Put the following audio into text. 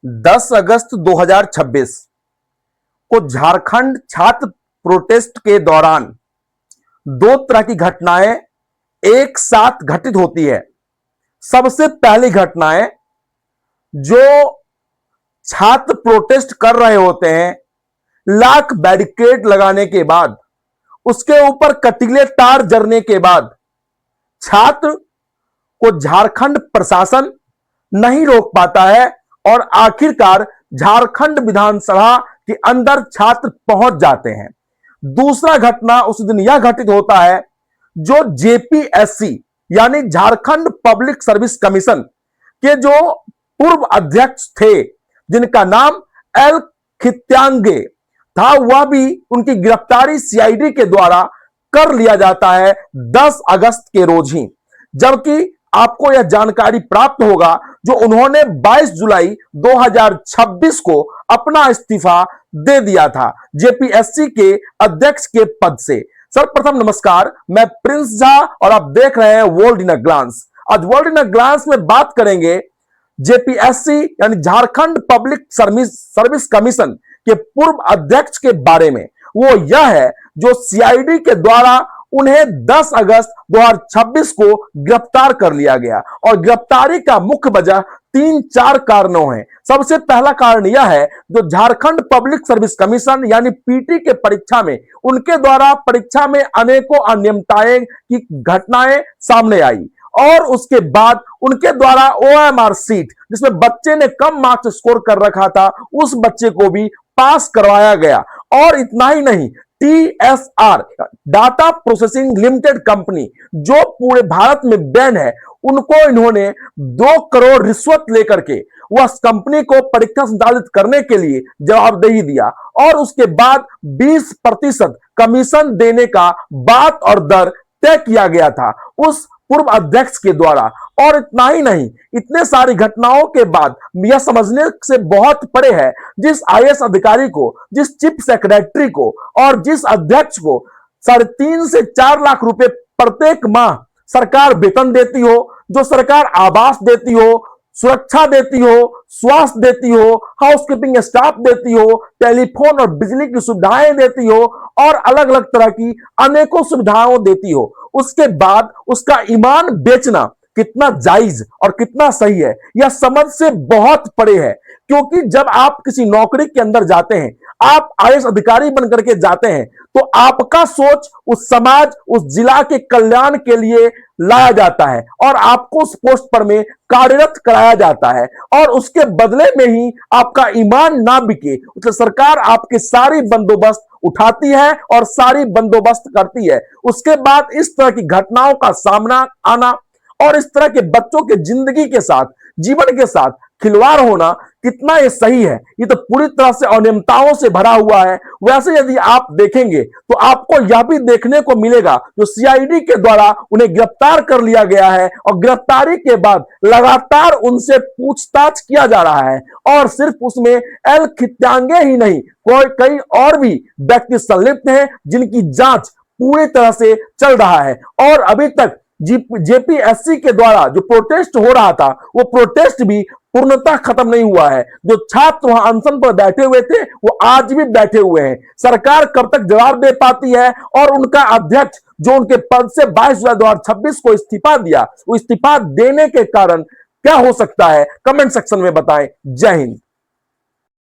10 अगस्त 2026 को झारखंड छात्र प्रोटेस्ट के दौरान दो तरह की घटनाएं एक साथ घटित होती है। सबसे पहली घटनाएं जो छात्र प्रोटेस्ट कर रहे होते हैं, लाख बैरिकेड लगाने के बाद, उसके ऊपर कटीले तार जड़ने के बाद छात्र को झारखंड प्रशासन नहीं रोक पाता है और आखिरकार झारखंड विधानसभा के अंदर छात्र पहुंच जाते हैं। दूसरा घटना उस दिन यह घटित होता है जो जेपीएससी यानी झारखंड पब्लिक सर्विस कमीशन के जो पूर्व अध्यक्ष थे, जिनका नाम एल खित्यांगे था, वह भी उनकी गिरफ्तारी सीआईडी के द्वारा कर लिया जाता है 10 अगस्त के रोज ही। जबकि आपको यह जानकारी प्राप्त होगा जो उन्होंने 22 जुलाई 2026 को अपना इस्तीफा दे दिया था जेपीएससी के अध्यक्ष के पद से। सर्वप्रथम नमस्कार, मैं प्रिंस झा और आप देख रहे हैं वर्ल्ड इन अ ग्लांस। आज वर्ल्ड इन अ ग्लांस में बात करेंगे जेपीएससी यानी झारखंड पब्लिक सर्विस कमीशन के पूर्व अध्यक्ष के बारे में। वो यह है जो सीआईडी के द्वारा उन्हें 10 अगस्त 2026 को गिरफ्तार कर लिया गया और गिरफ्तारी का मुख्य वजह 3-4 कारणों है। सबसे पहला कारण यह है जो झारखंड पब्लिक सर्विस कमीशन यानी पीटी के परीक्षा में उनके द्वारा परीक्षा में अनेकों अनियमितताएं की घटनाएं सामने आई और उसके बाद उनके द्वारा ओएमआर सीट जिसमें बच्चे ने कम मार्क्स स्कोर कर रखा था, उस बच्चे को भी पास करवाया गया। और इतना ही नहीं, TSR data processing limited company जो पूरे भारत में बैन है, उनको इन्होंने 2 करोड़ रिश्वत लेकर के वह कंपनी को परीक्षा संचालित करने के लिए जवाबदेही दिया और उसके बाद 20% कमीशन देने का बात और दर तय किया गया था उस पूर्व अध्यक्ष के द्वारा। और इतना ही नहीं, इतने सारी घटनाओं के बाद यह समझने से बहुत परे है जिस आईएएस अधिकारी को, जिस चीफ सेक्रेटरी को और जिस अध्यक्ष को 3.5 से 4 लाख रुपए प्रत्येक माह सरकार वेतन देती हो, जो सरकार आवास देती हो, सुरक्षा देती हो, स्वास्थ्य देती हो, हाउसकीपिंग स्टाफ देती हो, टेलीफोन और बिजली की सुविधाएं देती हो और अलग अलग तरह की अनेकों सुविधाएं देती हो, उसके बाद उसका ईमान बेचना कितना जायज और कितना सही है, यह समझ से बहुत परे है। क्योंकि जब आप किसी नौकरी के अंदर जाते हैं, आप आईएएस अधिकारी बनकर के जाते हैं, तो आपका सोच उस समाज, उस जिला के कल्याण के लिए लाया जाता है और आपको उस पोस्ट पर में कार्यरत कराया जाता है और उसके बदले में ही आपका ईमान ना बिके, उससे सरकार आपके सारी बंदोबस्त उठाती है और सारी बंदोबस्त करती है। उसके बाद इस तरह की घटनाओं का सामना आना और इस तरह के बच्चों के जिंदगी के साथ, जीवन के साथ खिलवाड़ होना कितना ये सही है? ये तो पूरी तरह से अनियमितताओं से भरा हुआ है। वैसे यदि आप देखेंगे तो आपको यह भी देखने को मिलेगा जो सीआईडी के द्वारा उन्हें गिरफ्तार कर लिया गया है और गिरफ्तारी के बाद लगातार उनसे पूछताछ किया जा रहा है और सिर्फ उसमें एल खित्यांगे ही नहीं, कई और भी व्यक्ति संलिप्त हैं जिनकी जांच पूरी तरह से चल रहा है। और अभी तक जेपीएससी के द्वारा जो प्रोटेस्ट हो रहा था, वो प्रोटेस्ट भी पूर्णतः खत्म नहीं हुआ है। जो छात्र वहां अनशन पर बैठे हुए थे, वो आज भी बैठे हुए हैं। सरकार कब तक जवाब दे पाती है और उनका अध्यक्ष जो उनके पद से 22 जुलाई 2026 को इस्तीफा दिया, वो इस्तीफा देने के कारण क्या हो सकता है, कमेंट सेक्शन में बताएं। जय हिंद।